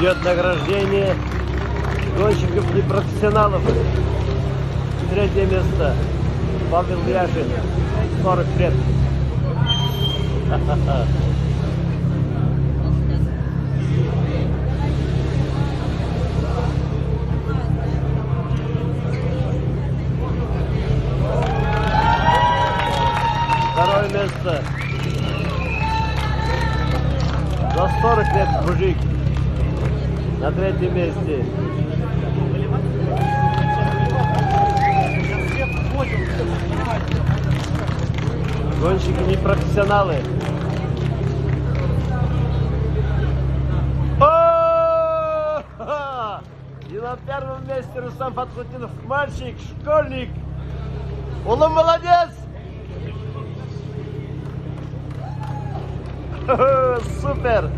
Идет награждение гонщиков непрофессионалов. Третье место. Павел Яшин. 40 лет. Второе место. За 40 лет мужик. На третьем месте. Гонщики не профессионалы. И на первом месте Рустам Фатхутдинов, мальчик, школьник. Улым молодец! Супер!